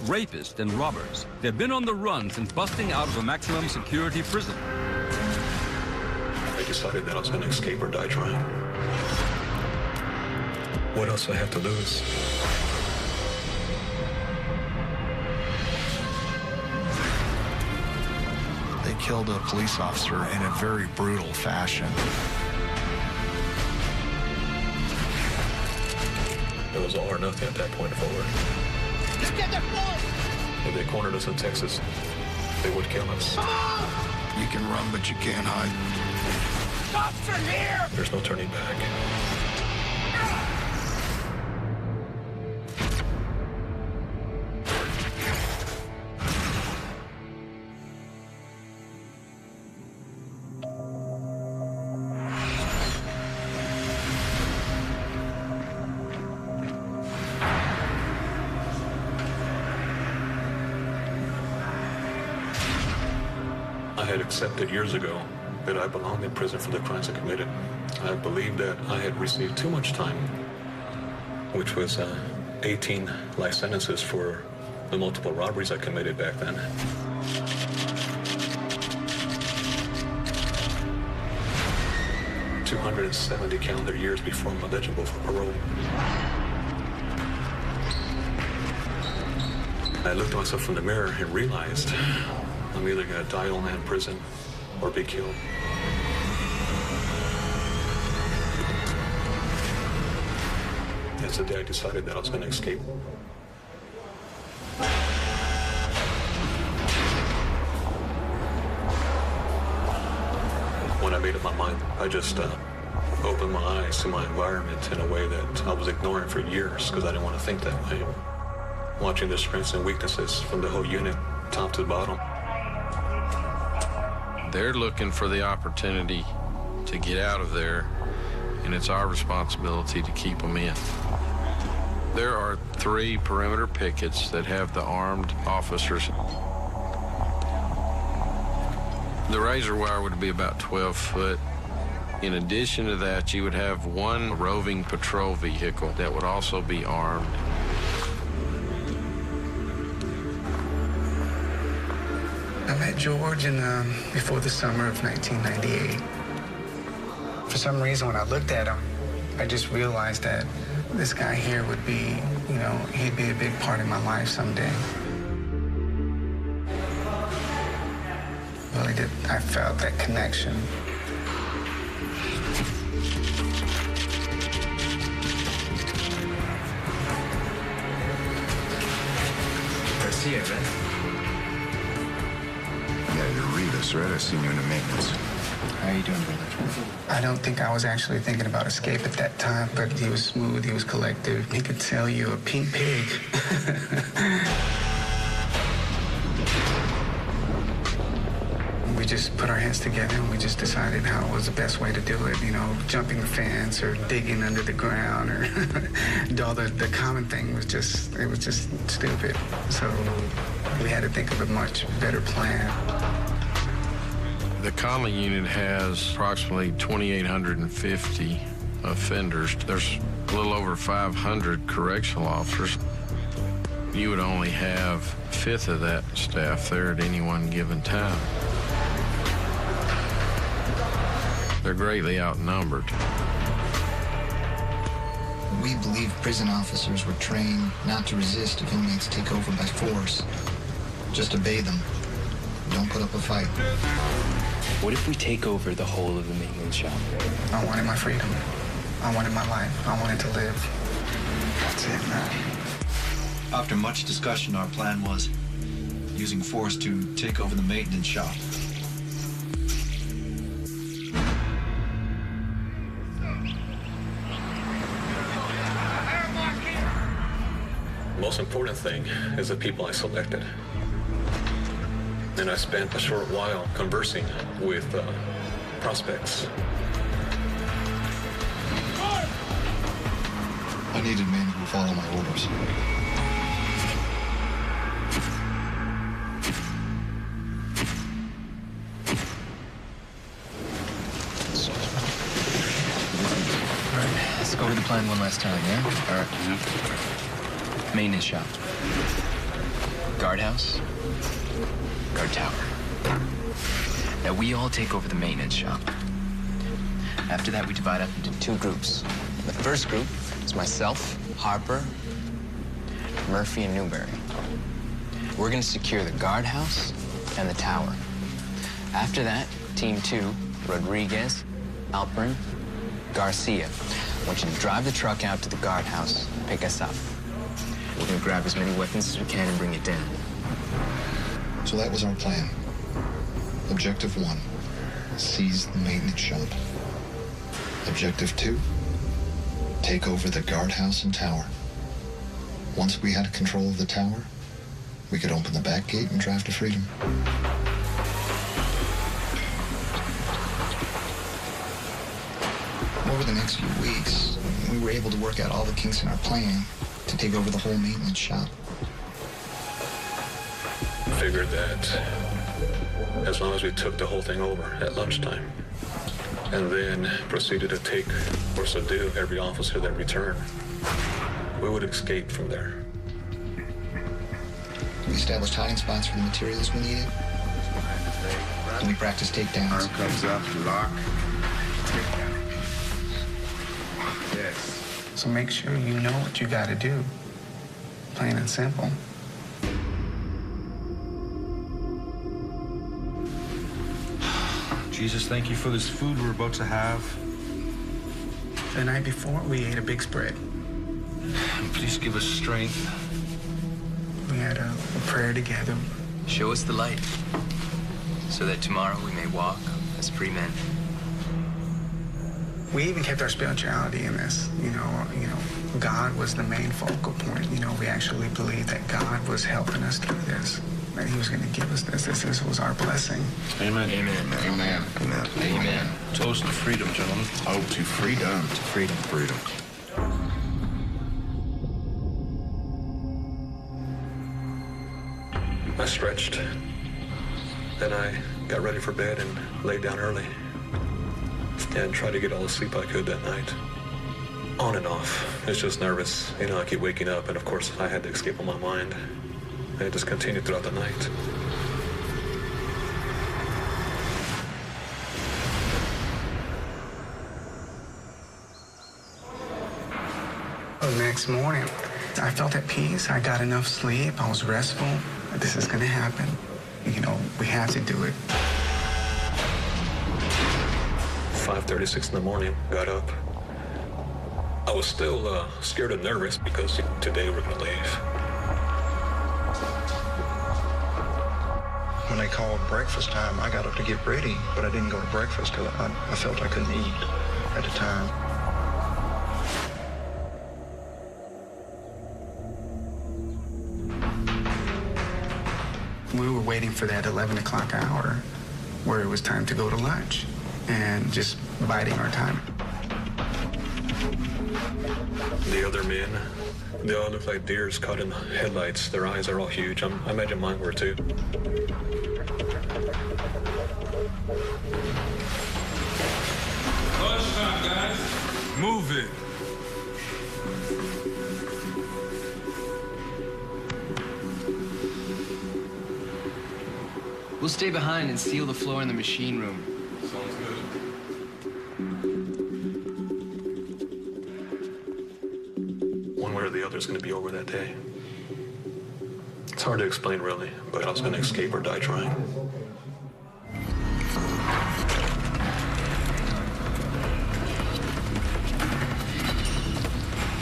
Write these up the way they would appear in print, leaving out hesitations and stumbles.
rapists, and robbers. They've been on the run since busting out of a maximum security prison. I decided that I was going to escape or die trying. What else do I have to lose? They killed a police officer in a very brutal fashion. It was all or nothing at that point forward. Just get that boy! If they cornered us in Texas, they would kill us. You can run, but you can't hide. Cops are here! There's no turning back. I had accepted years ago that I belonged in prison for the crimes I committed. I believed that I had received too much time, which was 18 life sentences for the multiple robberies I committed back then. "270 calendar years before I'm eligible for parole." I looked at myself in the mirror and realized I'm either going to die alone in prison or be killed. That's the day I decided that I was going to escape. When I made up my mind, I just opened my eyes to my environment in a way that I was ignoring for years because I didn't want to think that way. Watching the strengths and weaknesses from the whole unit, top to bottom. They're looking for the opportunity to get out of there, and it's our responsibility to keep them in. There are 3 perimeter pickets that have the armed officers. The razor wire would be about 12 foot. In addition to that, you would have 1 roving patrol vehicle that would also be armed. I met George before the summer of 1998. For some reason, when I looked at him, I just realized that this guy here would be, he'd be a big part of my life someday. Really did. I felt that connection. Garcia, right? Yeah, you're Rivas, right? I seen you in the maintenance. How you doing, brother? I don't think I was actually thinking about escape at that time, but he was smooth, he was collective. He could sell you a pink pig. We just put our heads together and we just decided how was the best way to do it, jumping the fence or digging under the ground or all the common thing was just stupid. So we had to think of a much better plan. The Conley unit has approximately 2,850 offenders. There's a little over 500 correctional officers. You would only have a fifth of that staff there at any one given time. They're greatly outnumbered. We believe prison officers were trained not to resist if inmates take over by force. Just obey them. Don't put up a fight. What if we take over the whole of the maintenance shop? I wanted my freedom. I wanted my life. I wanted to live. That's it, man. After much discussion, our plan was using force to take over the maintenance shop. The most important thing is the people I selected. And I spent a short while conversing with prospects. I needed men who would follow my orders. All right, let's go over the plan one last time, yeah? All right. Maintenance shop. guardhouse, guard tower. Now we all take over the maintenance shop. After that, we divide up into 2 groups. The first group is myself, Harper, Murphy, and Newberry. We're going to secure the guardhouse and the tower. After that, Team 2, Rodriguez, Alperin, Garcia. I want you to drive the truck out to the guardhouse and pick us up. We're going to grab as many weapons as we can and bring it down. So that was our plan. Objective 1, seize the maintenance shop. Objective 2, take over the guardhouse and tower. Once we had control of the tower, we could open the back gate and drive to freedom. Over the next few weeks, we were able to work out all the kinks in our plan to take over the whole maintenance shop. Figured that as long as we took the whole thing over at lunchtime and then proceeded to take or subdue every officer that returned, we would escape from there. We established hiding spots for the materials we needed, and we practiced takedowns. Arm comes up, lock, takedown. Yes. So make sure you know what you got to do. Plain and simple. Jesus, thank you for this food we're about to have. The night before, we ate a big spread. Please give us strength. We had a prayer together. Show us the light, so that tomorrow we may walk as free men. We even kept our spirituality in this. You know, God was the main focal point. You know, we actually believed that God was helping us through this, that he was going to give us this. This was our blessing. Amen. Amen. Amen. Amen. Amen. Toast to freedom, gentlemen. Oh, to freedom. To freedom. Freedom. I stretched. Then I got ready for bed and laid down early. And tried to get all the sleep I could that night. On and off. It's just nervous. You know, I keep waking up, and of course, I had to escape on my mind. And it just continued throughout the night. The next morning, I felt at peace. I got enough sleep. I was restful. This is going to happen. You know, we have to do it. 5:36 in the morning, got up. I was still scared and nervous because today we're gonna leave. When they called breakfast time, I got up to get ready, but I didn't go to breakfast because I felt I couldn't eat at the time. We were waiting for that 11 o'clock hour where it was time to go to lunch and just biding our time. The other men, they all look like deers caught in the headlights. Their eyes are all huge. I imagine mine were too. Lunchtime, guys. Move it. We'll stay behind and seal the floor in the machine room. Sounds good. One way or the other is going to be over that day. It's hard to explain, really, but I was going to escape or die trying.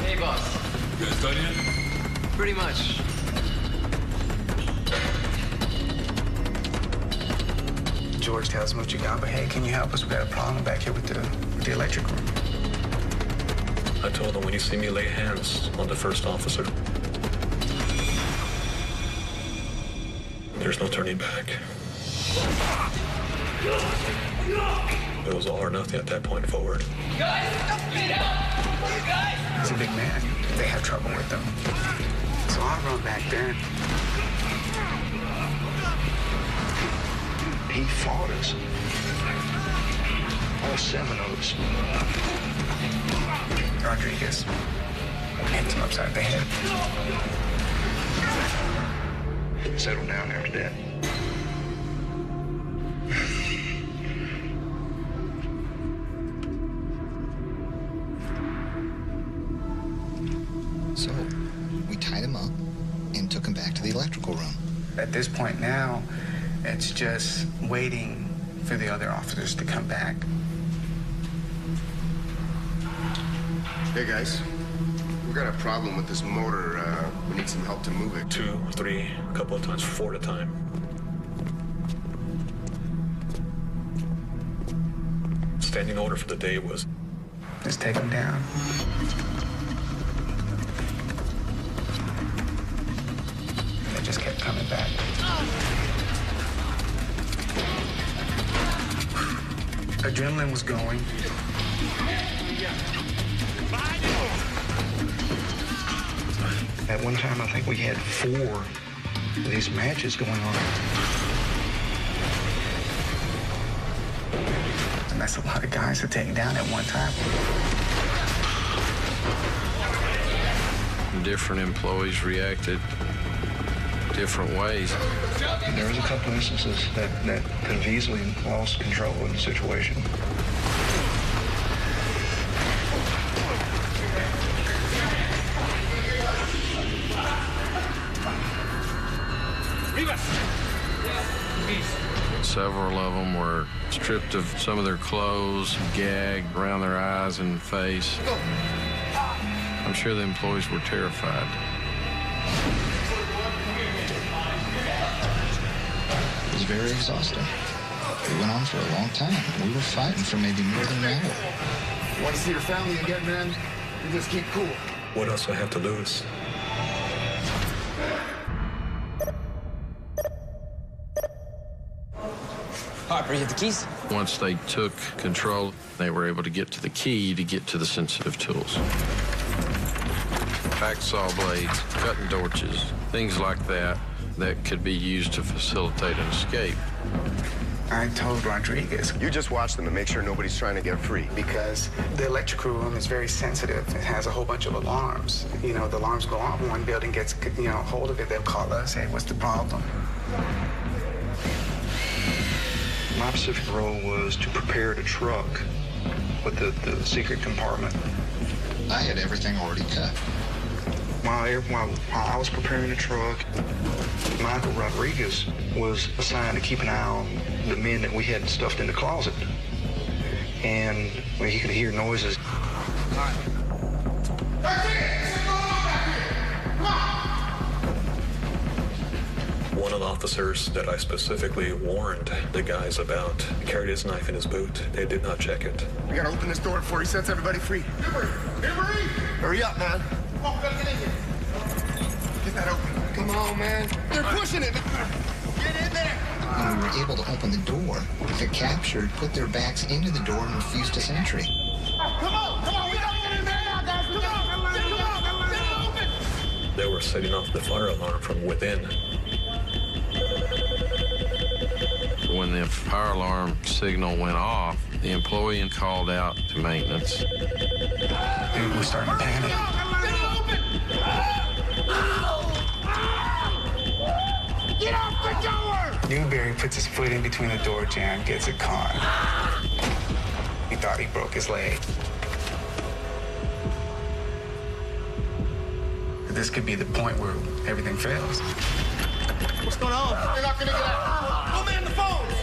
Hey, boss. You guys done yet? Pretty much. George tells me what you got, but hey, can you help us? We got a problem back here with the electric room. I told him, when you see me lay hands on the first officer, there's no turning back. It was all or nothing at that point forward. Guys, get out! Guys! He's a big man. They have trouble with him. So I run back there. He fought us. All 7 of us. Rodriguez hits him upside the head. settled down after that. So, we tied him up and took him back to the electrical room. At this point now, it's just waiting for the other officers to come back. Hey, guys. We got a problem with this motor. We need some help to move it. 2, 3, a couple of times, 4 at a time. Standing order for the day was... Just take him down. They just kept coming back. Adrenaline was going. At one time, I think we had 4 of these matches going on. And that's a lot of guys to take down at one time. Different employees reacted different ways. There was a couple instances that could have easily lost control of the situation. Several of them were stripped of some of their clothes, gagged around their eyes and face. I'm sure the employees were terrified. It was very exhausting. It went on for a long time. We were fighting for maybe more than an hour. Want to see your family again, man? You just keep cool. What else do I have to lose? Harper, you have the keys? Once they took control, they were able to get to the key to get to the sensitive tools. Hacksaw blades, cutting torches, things like that could be used to facilitate an escape. I told Rodriguez, You just watch them and make sure nobody's trying to get free. because the electrical room is very sensitive. It has a whole bunch of alarms. You know, the alarms go off when one building gets, hold of it. They'll call us, hey, what's the problem? My specific role was to prepare the truck with the secret compartment. I had everything already cut. While I was preparing the truck, Michael Rodriguez was assigned to keep an eye on the men that we had stuffed in the closet. And when he could hear noises. One of the officers that I specifically warned the guys about carried his knife in his boot. They did not check it. We gotta open this door before he sets everybody free. Hurry up, man. Come on, we gotta get in here. Get that open. Come on, man. They're pushing it. Get in there. When we were able to open the door, the captured put their backs into the door and refused to sentry. Come on, we gotta get in there now, guys. Come on, get it open. They were setting off the fire alarm from within. When the fire alarm signal went off, the employee called out to maintenance. Dude was starting to panic. Get off the door! Newberry puts his foot in between the door jamb, gets it caught. He thought he broke his leg. This could be the point where everything fails. What's going on? You're not gonna get out. Go man the phones!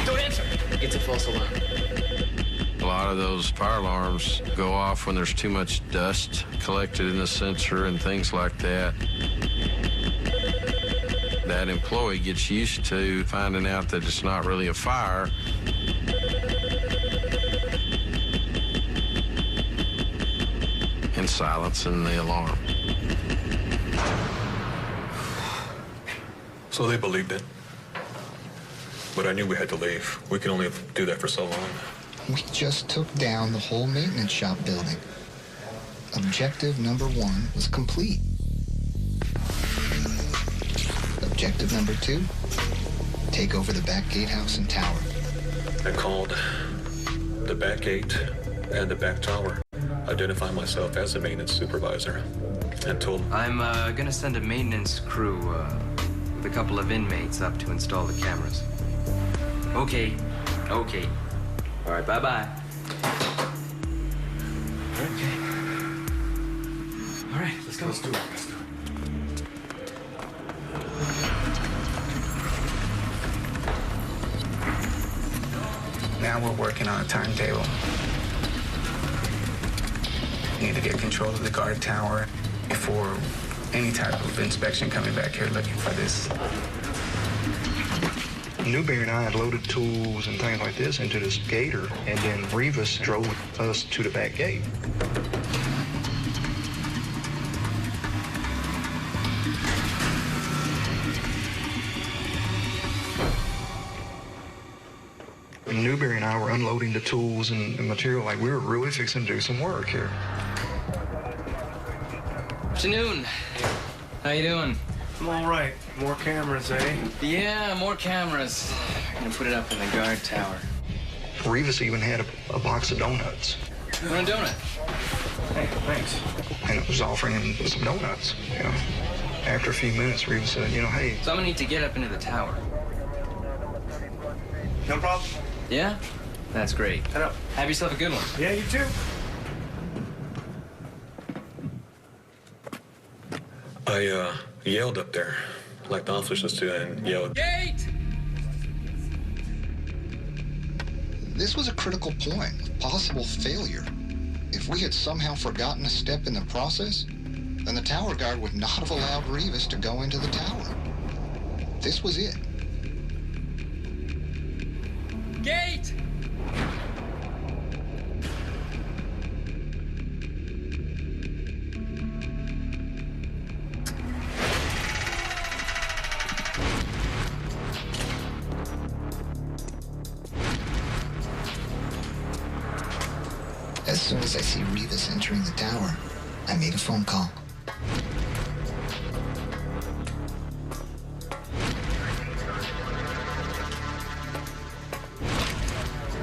Don't answer. It's a false alarm. A lot of those fire alarms go off when there's too much dust collected in the sensor and things like that. That employee gets used to finding out that it's not really a fire. And silencing the alarm. So they believed it. But I knew we had to leave. We can only do that for so long. We just took down the whole maintenance shop building. Objective number 1 was complete. Objective number 2, take over the back gatehouse and tower. I called the back gate and the back tower. identify myself as a maintenance supervisor and told him I'm gonna send a maintenance crew with a couple of inmates up to install the cameras. Okay. All right, bye-bye. Okay. All right, let's go. Let's do it. Now we're working on a timetable. We need to get control of the guard tower before any type of inspection coming back here looking for this. Newberry and I had loaded tools and things like this into this gator, and then Rivas drove us to the back gate. Newberry and I were unloading the tools and material like we were really fixing to do some work here. Afternoon. How you doing? I'm all right. More cameras, eh? Yeah, more cameras. I'm gonna put it up in the guard tower. Rivas even had a box of donuts. You want a donut? Hey, thanks. And it was offering him some donuts, you know. After a few minutes, Rivas said, you know, hey. So I'm gonna need to get up into the tower. No problem. Yeah? That's great. Head up. Have yourself a good one. Yeah, you too. I yelled up there, like the officers do, and yelled, Gate! This was a critical point, with possible failure. If we had somehow forgotten a step in the process, then the tower guard would not have allowed Rivas to go into the tower. This was it. Gate! As soon as I see Rivas entering the tower, I made a phone call.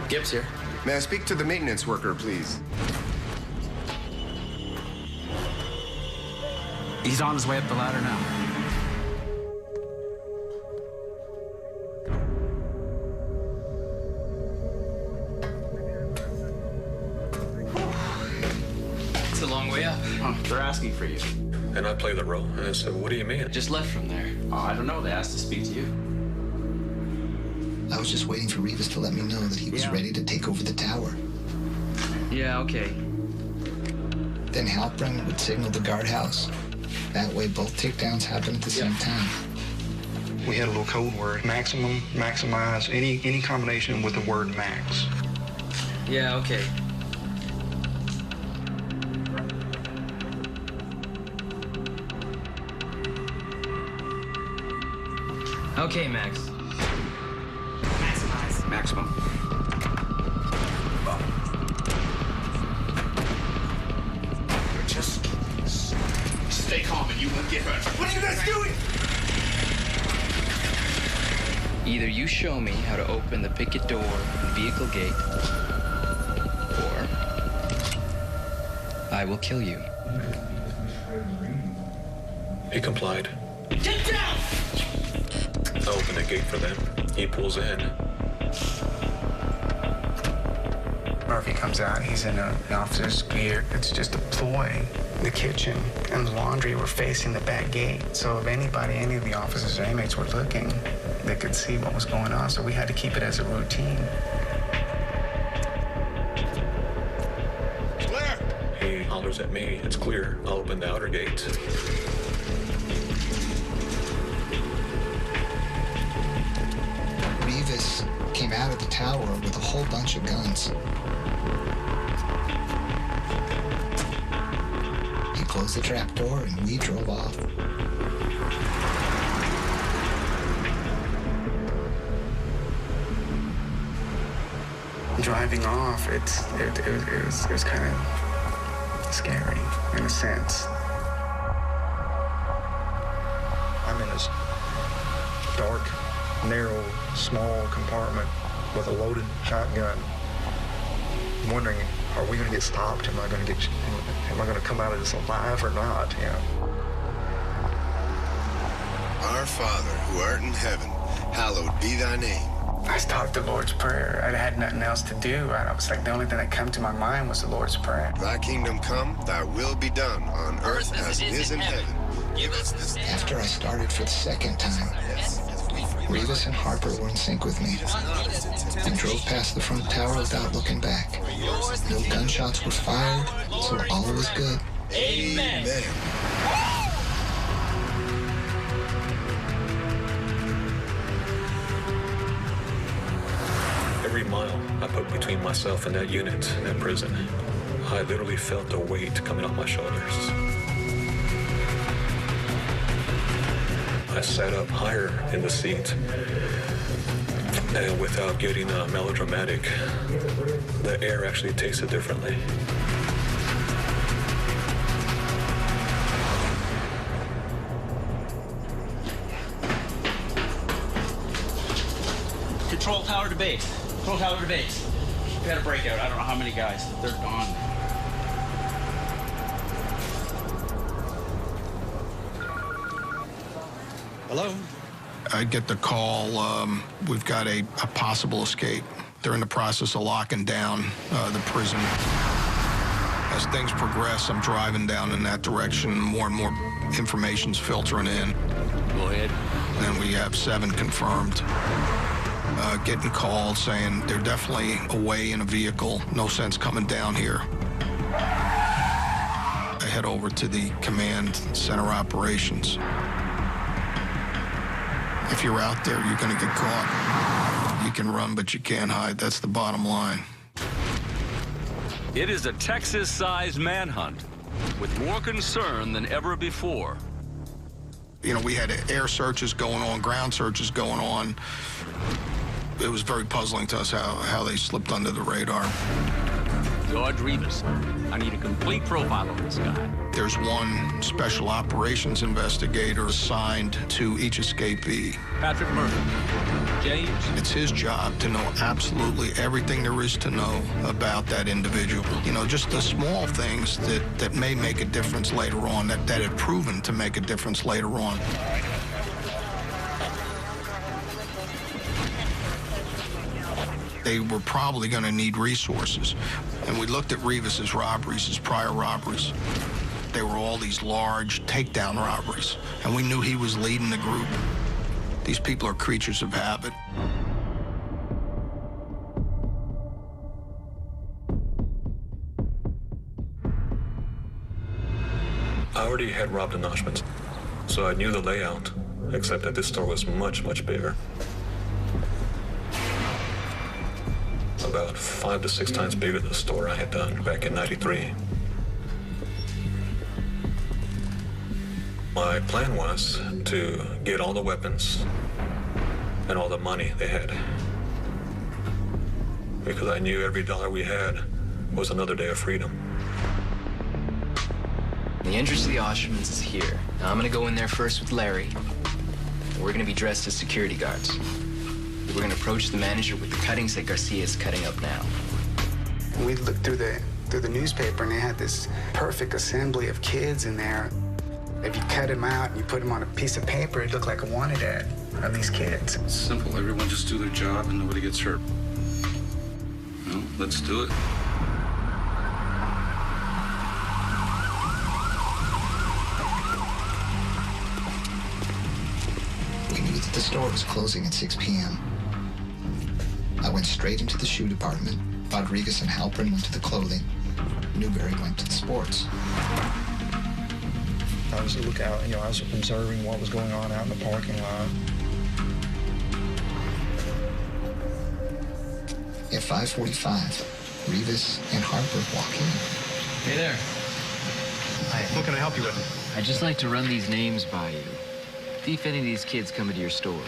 Gibbs here. May I speak to the maintenance worker, please? He's on his way up the ladder now. It's a long way up. Oh, they're asking for you. and I play the role. And I said, what do you mean? Just left from there. Oh, I don't know. They asked to speak to you. I was just waiting for Rivas to let me know that he was ready to take over the tower. Yeah, okay. Then Halpern would signal the guardhouse. That way both takedowns happened at the same time. We had a little code word, maximum, maximize, any combination with the word max. Yeah, okay. Okay, Max. Maximize. Maximum. Just stay calm and you won't get hurt. What are you guys doing? Either you show me how to open the picket door and vehicle gate, or I will kill you. He complied. Get down! I open the gate for them. He pulls in. Murphy comes out. He's in an officer's gear. It's just a ploy. The kitchen and the laundry were facing the back gate. So if anybody, any of the officers or inmates were looking, they could see what was going on. So we had to keep it as a routine. Clear! He hollers at me. It's clear. I'll open the outer gate. Rivas came out of the tower with a whole bunch of guns. He closed the trap door and we drove off. Driving off, it was kind of scary in a sense. I'm in this dark, narrow, small compartment with a loaded shotgun, wondering Are we going to get stopped? Am I going to come out of this alive or not? You know? Our Father, who art in heaven, hallowed be thy name. I taught the Lord's Prayer. I had nothing else to do. I was like, the only thing that came to my mind was the Lord's Prayer. Thy kingdom come, thy will be done, on earth as it is in heaven. Give us this day. After I started for the second time, Rivas and Harper were in sync with me. I drove past the front tower without looking back. No gunshots were fired, so all was good. Amen. Every mile I put between myself and that unit, that prison, I literally felt the weight coming off my shoulders. I sat up higher in the seat, and without getting melodramatic, the air actually tasted differently. Control tower to base. Control tower to base. We had a breakout. I don't know how many guys. They're gone. Hello? I get the call, we've got a possible escape. They're in the process of locking down the prison. As things progress, I'm driving down in that direction. More and more information's filtering in. Go ahead. And we have 7 confirmed. Getting called saying they're definitely away in a vehicle. No sense coming down here. I head over to the command center operations. If you're out there, you're going to get caught. You can run, but you can't hide. That's the bottom line. It is a Texas-sized manhunt with more concern than ever before. You know, we had air searches going on, ground searches going on. It was very puzzling to us how they slipped under the radar. George Rivas, I need a complete profile of this guy. There's one special operations investigator assigned to each escapee. Patrick Murphy. James? It's his job to know absolutely everything there is to know about that individual. You know, just the small things that may make a difference later on, that have proven to make a difference later on. They were probably going to need resources. And we looked at Rivas's robberies, his prior robberies. They were all these large takedown robberies. And we knew he was leading the group. These people are creatures of habit. I already had robbed the Noshmans, so I knew the layout, except that this store was much, much bigger. About 5 to 6 times bigger than the store I had done back in '93. My plan was to get all the weapons and all the money they had, because I knew every dollar we had was another day of freedom. The entrance to the Oshmans is here. Now I'm gonna go in there first with Larry. We're gonna be dressed as security guards. We're gonna approach the manager with the cuttings that Garcia is cutting up now. We looked through the newspaper, and they had this perfect assembly of kids in there. If you cut them out and you put them on a piece of paper, it looked like a wanted ad of these kids. It's simple. Everyone just do their job and nobody gets hurt. Well, let's do it. We knew that the store was closing at 6 p.m. I went straight into the shoe department. Rodriguez and Halpern went to the clothing. Newberry went to the sports. I was a lookout, I was observing what was going on out in the parking lot. At 5:45, Rivas and Harper walk in. Hey there. Hi. What can I help you with? I'd just like to run these names by you. See if any of these kids come into your store.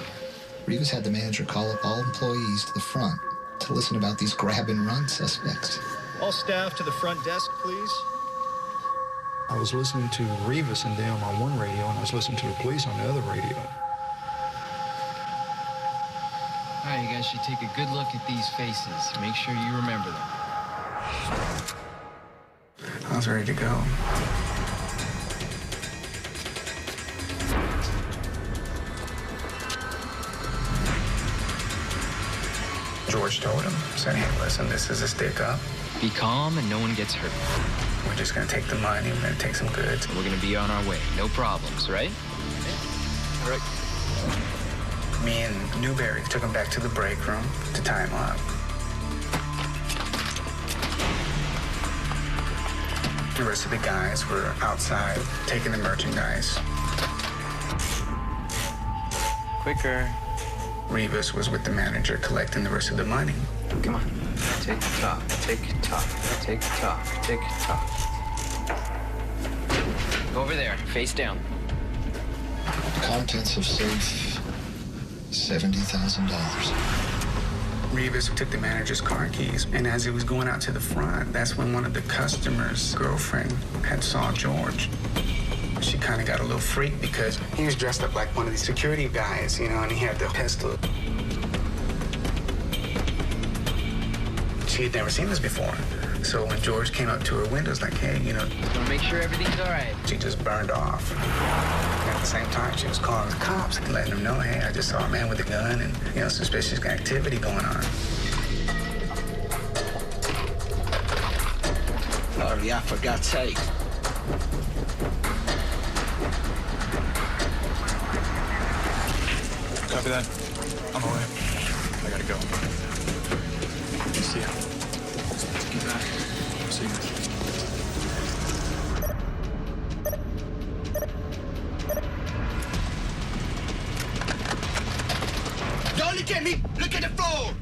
Rivas had the manager call up all employees to the front to listen about these grab-and-run suspects. All staff to the front desk, please. I was listening to Rivas and them on one radio, and I was listening to the police on the other radio. All right, you guys should take a good look at these faces. Make sure you remember them. I was ready to go. George told him, said, hey, listen, this is a stick up. Be calm and no one gets hurt. We're just gonna take the money, we're gonna take some goods. We're gonna be on our way. No problems, right? All right. Me and Newberry took him back to the break room to tie him up. The rest of the guys were outside taking the merchandise. Quicker. Rivas was with the manager collecting the rest of the money. Come on. Tick tock, tick tock, tick tock, tick tock. Go over there, face down. Contents of safe, $70,000. Rivas took the manager's car keys, and as he was going out to the front, that's when one of the customers' girlfriend had saw George. She kind of got a little freaked because he was dressed up like one of the security guys, you know, and he had the pistol. She had never seen this before. So when George came up to her window, it's like, hey, you know. Just want to make sure everything's all right. She just burned off. And at the same time, she was calling the cops and letting them know, hey, I just saw a man with a gun and, you know, suspicious activity going on. Hurry up, for God's sake. Copy that. On my way. I gotta go. See ya. Get back. See you. Don't look at me! Look at the floor!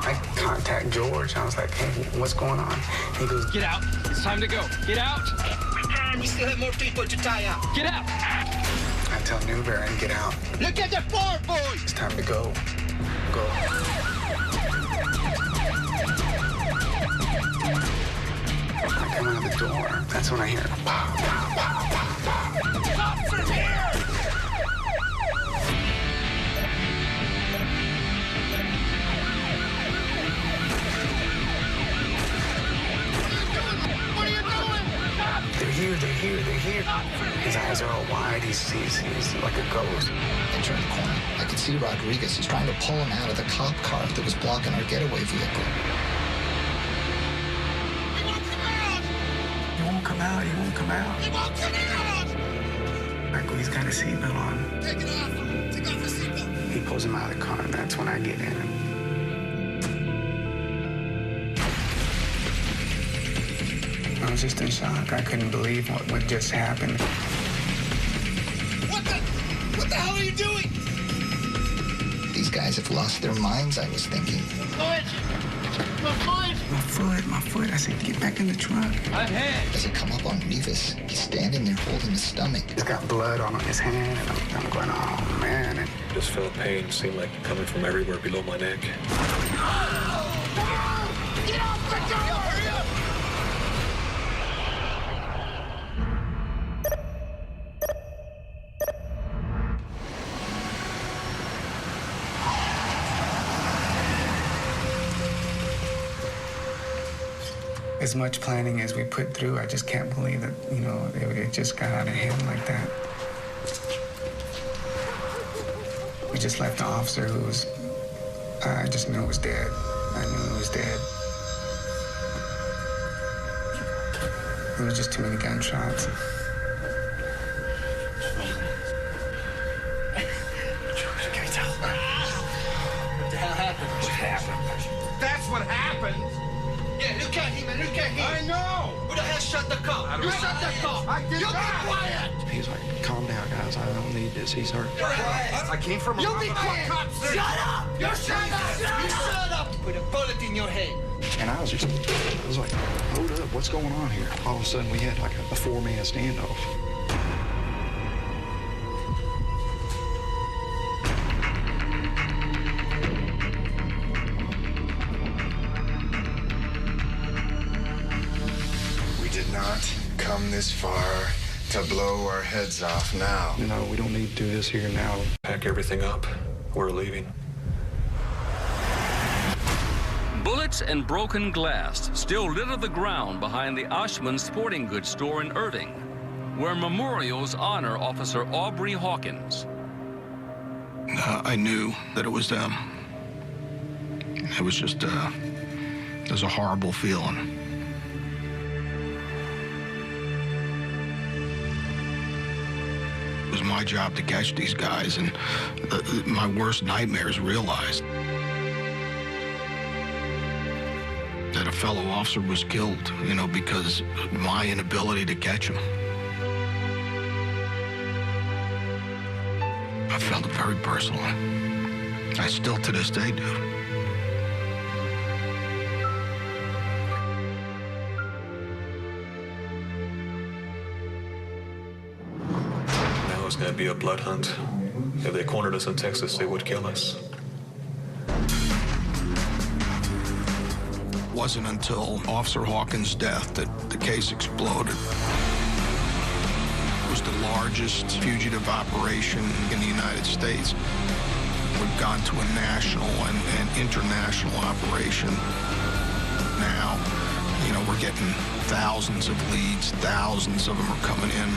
I contact George. I was like, hey, what's going on? He goes, Get out. It's time to go. Get out. We still have more people to tie up. Get out. I tell Newberry to get out. Look at the floor, boys! It's time to go. Go. I come out the door. That's when I hear pow, pow, pow, pow, pow. Cops are here! They're here. His eyes are all wide. He's like a ghost. I turned the corner. I could see Rodriguez. He's trying to pull him out of the cop car that was blocking our getaway vehicle. He won't come out! He won't come out. He won't come out. He won't come out! Michael, he's got a seatbelt on. Take it off! Take off the seatbelt! He pulls him out of the car, and that's when I get in. I was just in shock. I couldn't believe what just happened. What the hell are you doing? These guys have lost their minds, I was thinking. My foot. I said, get back in the truck. I'm hit. As I come up on Rivas, he's standing there holding his stomach. He's got blood on his hand, and I'm going, oh, man. And I just felt pain seemed like coming from everywhere below my neck. Get off the door! Hurry up! as much planning as we put through, I just can't believe that, you know, it just got out of hand like that. We just left the officer who was, I just knew was dead. I knew he was dead. There was just too many gunshots. Can we tell? What the hell happened? What happened? That's what happened! Yeah, look at him and look at him! I know! Who the hell shut the cop? You shut the cop! I did not! You be quiet! He's like, calm down, guys. I don't need this. He's hurt. You're quiet! I came from a... You be quiet! Shut up! You shut up! You shut up! Put a bullet in your head. And I was like, hold up, what's going on here? All of a sudden, we had like a four-man standoff. We did not come this far to blow our heads off now. No, we don't need to do this here now. Pack everything up. We're leaving. Bullets and broken glass still litter the ground behind the Oshman Sporting Goods store in Irving, where memorials honor Officer Aubrey Hawkins. I knew that it was them. It was just, it was a horrible feeling. It was my job to catch these guys, and my worst nightmares realized that a fellow officer was killed, you know, because of my inability to catch him. I felt it very personally. I still to this day do. Now it's gonna be a blood hunt. If they cornered us in Texas, they would kill us. It wasn't until Officer Hawkins' death that the case exploded. It was the largest fugitive operation in the United States. We've gone to a national and international operation. Now, you know, we're getting thousands of leads, thousands of them are coming in.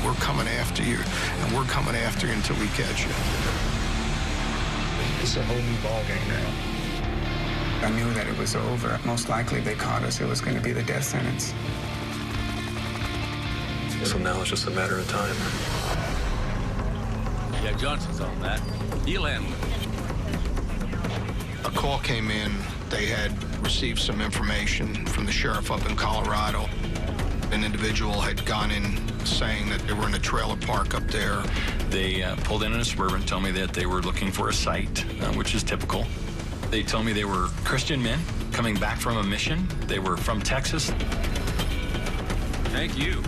We're coming after you, and we're coming after you until we catch you. It's a whole new ballgame now. I knew that it was over. Most likely they caught us, it was going to be the death sentence. So now it's just a matter of time. Yeah, Johnson's on that. He'll handle it. A call came in. They had received some information from the sheriff up in Colorado. An individual had gone in saying that they were in a trailer park up there. They pulled in a Suburban, told me that they were looking for a site, which is typical. They told me they were Christian men coming back from a mission. They were from Texas. Thank you.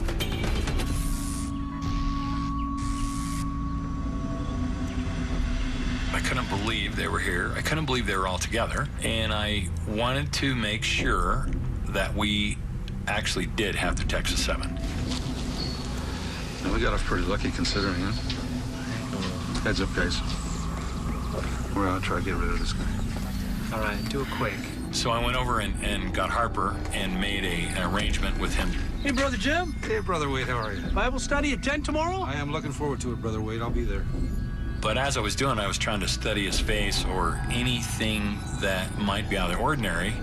I couldn't believe they were here. I couldn't believe they were all together. And I wanted to make sure that we actually did have the Texas 7. We got off pretty lucky considering, huh? Heads up, guys. We're out to try to get rid of this guy. All right, do it quick. So I went over and got Harper and made an arrangement with him. Hey, Brother Jim. Hey, Brother Wade, how are you? Bible study at 10 tomorrow? I am looking forward to it, Brother Wade. I'll be there. But as I was doing, I was trying to study his face or anything that might be out of the ordinary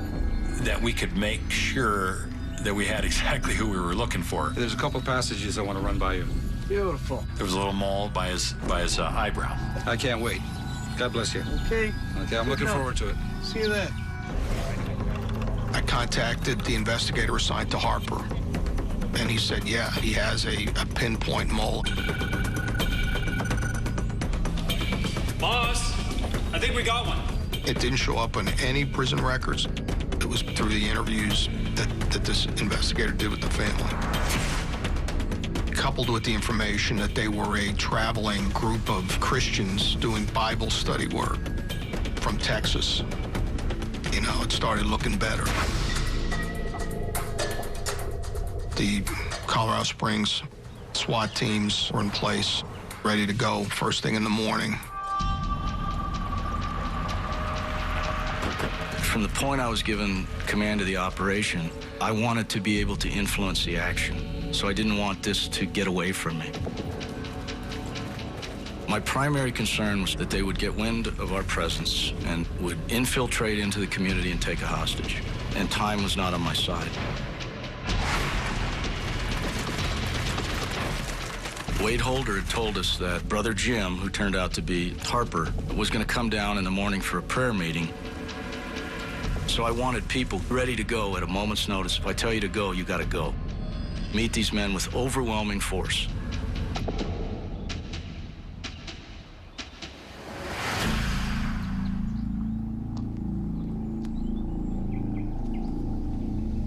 that we could make sure that we had exactly who we were looking for. There's a couple passages I want to run by you. Beautiful. There was a little mole by his eyebrow. I can't wait. God bless you. Okay. Okay, I'm looking forward to it. See you then. I contacted the investigator assigned to Harper, and he said, yeah, he has a pinpoint mole. Boss, I think we got one. It didn't show up on any prison records. It was through the interviews that this investigator did with the family. Coupled with the information that they were a traveling group of Christians doing Bible study work from Texas, you know, it started looking better. The Colorado Springs SWAT teams were in place, ready to go first thing in the morning. From the point I was given command of the operation, I wanted to be able to influence the action, so I didn't want this to get away from me. My primary concern was that they would get wind of our presence and would infiltrate into the community and take a hostage, and time was not on my side. Wade Holder had told us that Brother Jim, who turned out to be Harper, was going to come down in the morning for a prayer meeting. So I wanted people ready to go at a moment's notice. If I tell you to go, you got to go. Meet these men with overwhelming force.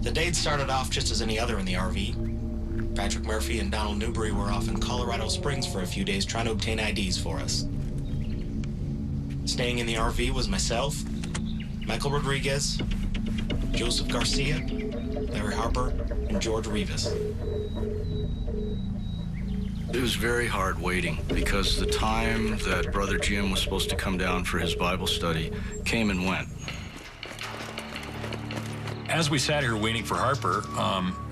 The date started off just as any other in the RV. Patrick Murphy and Donald Newbury were off in Colorado Springs for a few days trying to obtain IDs for us. Staying in the RV was myself, Michael Rodriguez, Joseph Garcia, Larry Harper, and George Rivas. It was very hard waiting because the time that Brother Jim was supposed to come down for his Bible study came and went. As we sat here waiting for Harper,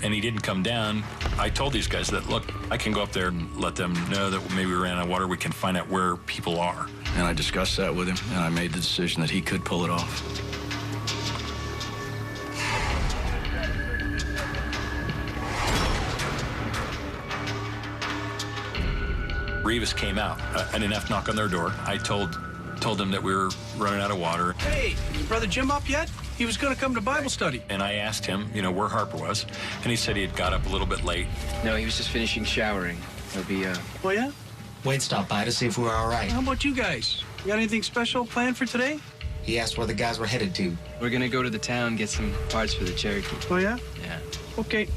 and he didn't come down, I told these guys that, look, I can go up there and let them know that maybe we ran out of water. We can find out where people are. And I discussed that with him, and I made the decision that he could pull it off. Rivas came out. I didn't have to knock on their door. I told them that we were running out of water. Hey, is Brother Jim up yet? He was going to come to Bible study. And I asked him, you know, where Harper was, and he said he had got up a little bit late. No, he was just finishing showering. He'll be, Oh, yeah? Wade stopped by to see if we were all right. How about you guys? You got anything special planned for today? He asked where the guys were headed to. We're gonna go to the town, get some parts for the Cherokee. Oh, yeah? Yeah. Okay.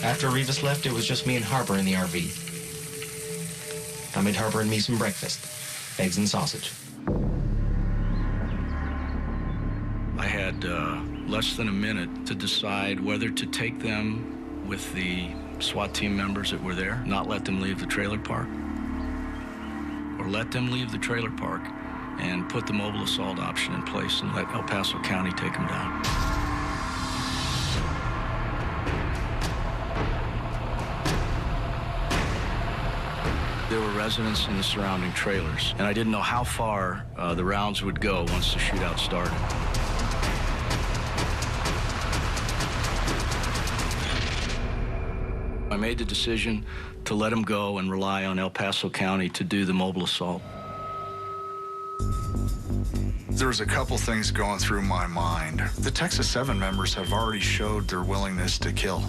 After Rivas left, it was just me and Harper in the RV. I made Harper and me some breakfast. Eggs and sausage. I had less than a minute to decide whether to take them with the SWAT team members that were there, not let them leave the trailer park, or let them leave the trailer park and put the mobile assault option in place and let El Paso County take them down. There were residents in the surrounding trailers, and I didn't know how far the rounds would go once the shootout started. I made the decision to let him go and rely on El Paso County to do the mobile assault. There's a couple things going through my mind. The Texas 7 members have already showed their willingness to kill.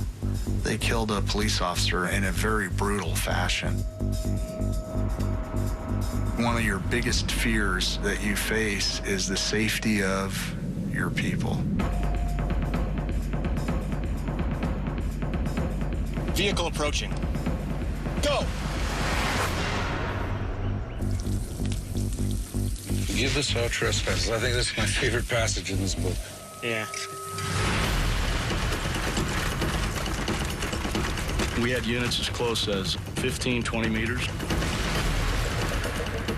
They killed a police officer in a very brutal fashion. One of your biggest fears that you face is the safety of your people. Vehicle approaching. Go! Forgive us our trespasses. I think that's my favorite passage in this book. Yeah. We had units as close as 15, 20 meters,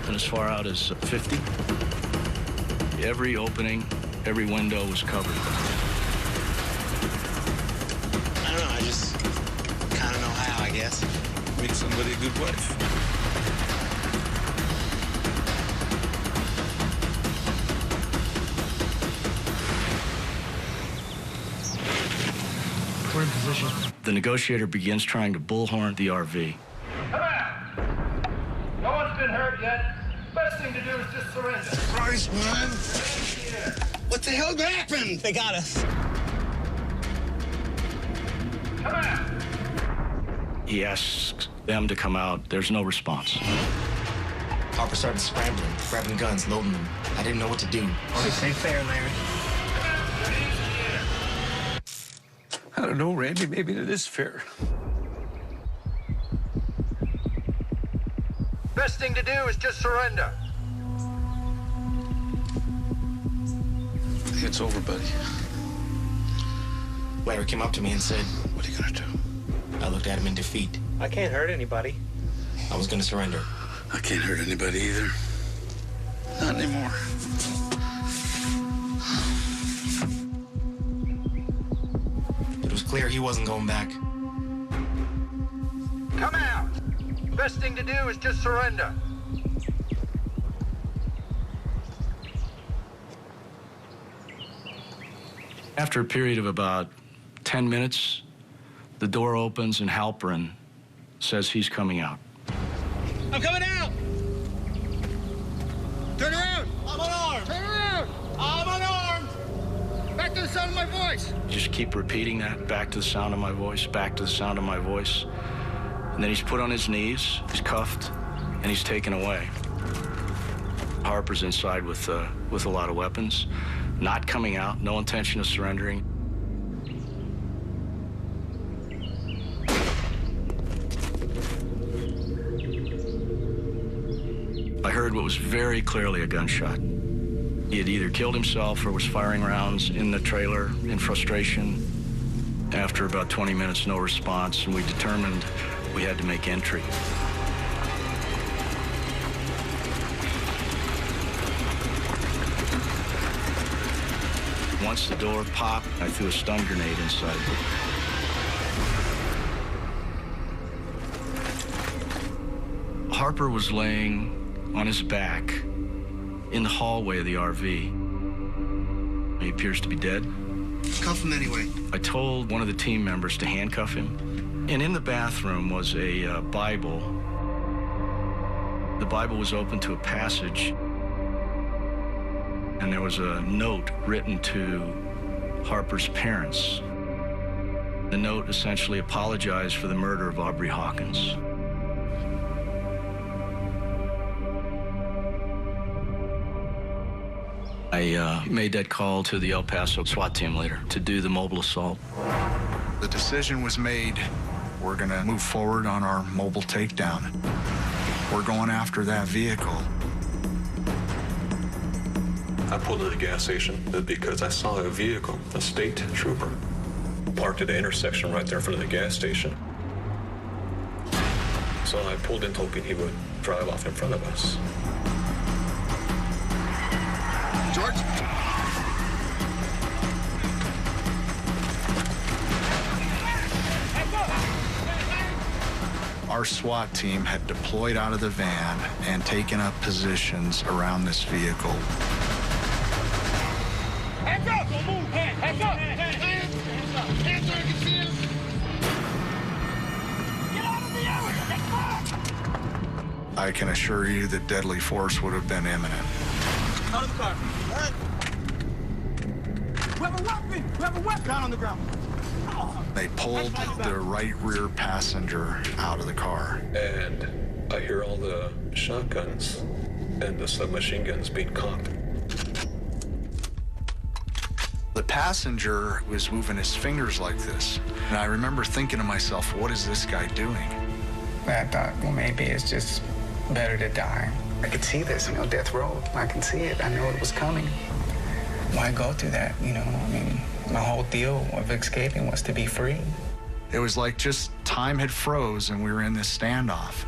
and as far out as 50. Every opening, every window was covered. I don't know, I just kind of know how, I guess. Make somebody a good wife. We're in position. The negotiator begins trying to bullhorn the RV. Come out! No one's been hurt yet. Best thing to do is just surrender. Christ, man. What the hell happened? They got us. Come out! He asks them to come out. There's no response. Harper started scrambling, grabbing guns, loading them. I didn't know what to do. This ain't fair, Larry. I don't know, Randy. Maybe it is fair. Best thing to do is just surrender. It's over, buddy. Larry came up to me and said, What are you gonna do? I looked at him in defeat. I can't hurt anybody. I was gonna surrender. I can't hurt anybody either. Not anymore. It was clear he wasn't going back. Come out! Best thing to do is just surrender. After a period of about 10 minutes, the door opens and Halperin says he's coming out. I'm coming out! Turn around! I'm unarmed! Turn around! I'm unarmed! Back to the sound of my voice! Just keep repeating that, back to the sound of my voice, back to the sound of my voice. And then he's put on his knees, he's cuffed, and he's taken away. Harper's inside with a lot of weapons, not coming out, no intention of surrendering. I heard what was very clearly a gunshot. He had either killed himself or was firing rounds in the trailer in frustration. After about 20 minutes, no response, and we determined we had to make entry. Once the door popped, I threw a stun grenade inside. Harper was laying on his back in the hallway of the RV. He appears to be dead. Cuff him anyway. I told one of the team members to handcuff him. And in the bathroom was a Bible. The Bible was open to a passage. And there was a note written to Harper's parents. The note essentially apologized for the murder of Aubrey Hawkins. I made that call to the El Paso SWAT team later to do the mobile assault. The decision was made. We're gonna move forward on our mobile takedown. We're going after that vehicle. I pulled to the gas station because I saw a vehicle, a state trooper, parked at the intersection right there in front of the gas station. So I pulled in hoping he would drive off in front of us. George? Our SWAT team had deployed out of the van and taken up positions around this vehicle. Hands up! Don't move! Hands up! Hands up! Hands up! I can see him! Get out of the area! I can assure you that deadly force would have been imminent. Out of the car. All right. We have a weapon! We have a weapon! Down on the ground. They pulled the right rear passenger out of the car. And I hear all the shotguns and the submachine guns being cocked. The passenger was moving his fingers like this. And I remember thinking to myself, what is this guy doing? I thought, well, maybe it's just better to die. I could see this, death row. I can see it. I know it was coming. Why go through that, I mean, my whole deal of escaping was to be free. It was like just time had froze and we were in this standoff.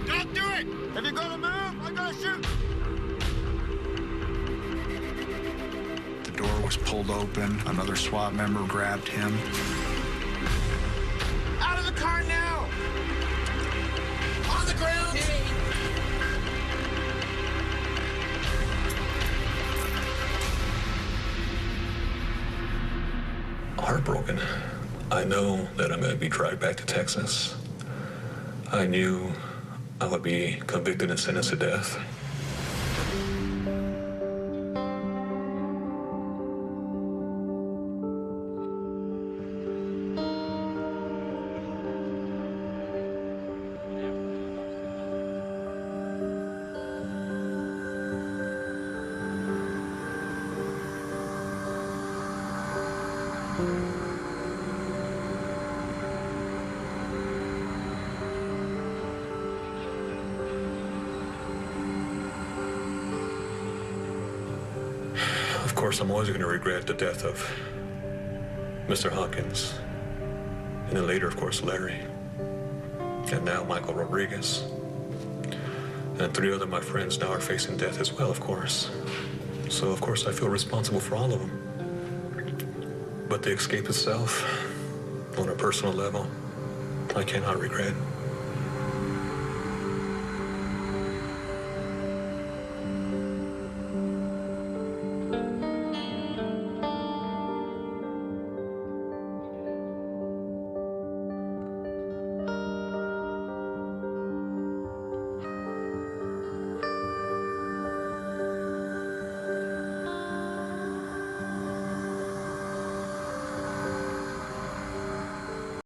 Don't do it! If you're gonna move, I'm gonna shoot! The door was pulled open. Another SWAT member grabbed him. Out of the car now! On the ground! Heartbroken. I know that I'm going to be dragged back to Texas. I knew I would be convicted and sentenced to death. Of course, I'm always going to regret the death of Mr. Hawkins, and then later, of course, Larry, and now Michael Rodriguez. And 3 other of my friends now are facing death as well, of course. So, of course, I feel responsible for all of them. But the escape itself, on a personal level, I cannot regret.